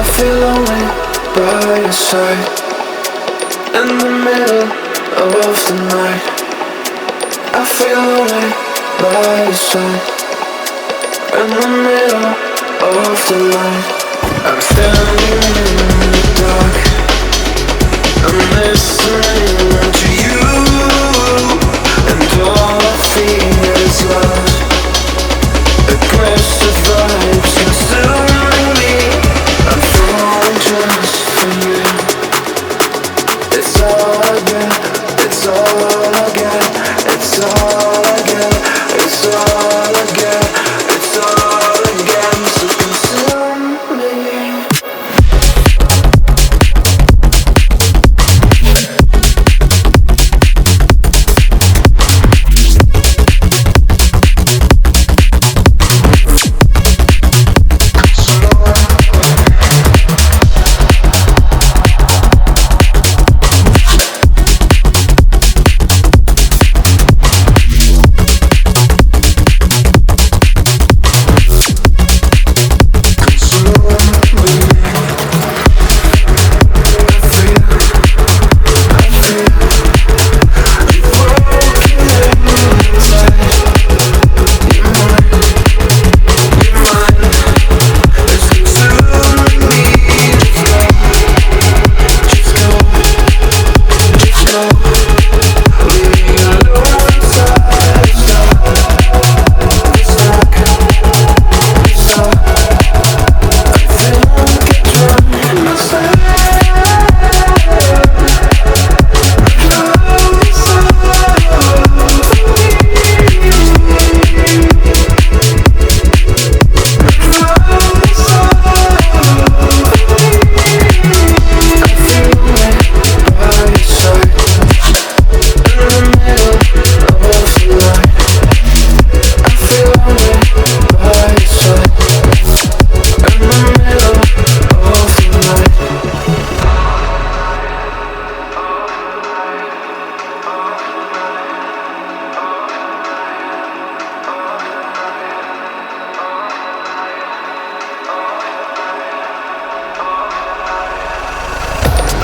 feel lonely by your side. In the middle of the night, I feel lonely by your side. In the middle of the night, I'm standing in the dark. I'm listening to you, and all I feel is love. Aggressive vibes consuming me. I'm falling just for you. It's all I get, it's all I get, it's all I get, it's all I get, it's all I get. So consume me.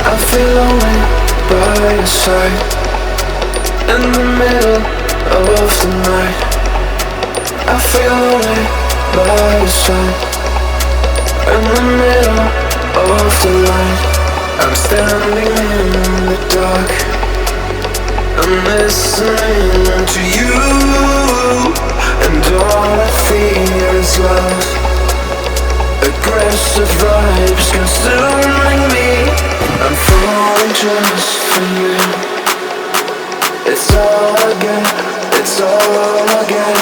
I feel lonely by your side. In the middle of the night, I feel lonely by your side. In the middle of the light, I'm standing in the dark. I'm listening to you, and all I feel is love. Aggressive vibes consuming me. I'm falling just for you. It's all I get, it's all I get,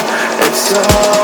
it's all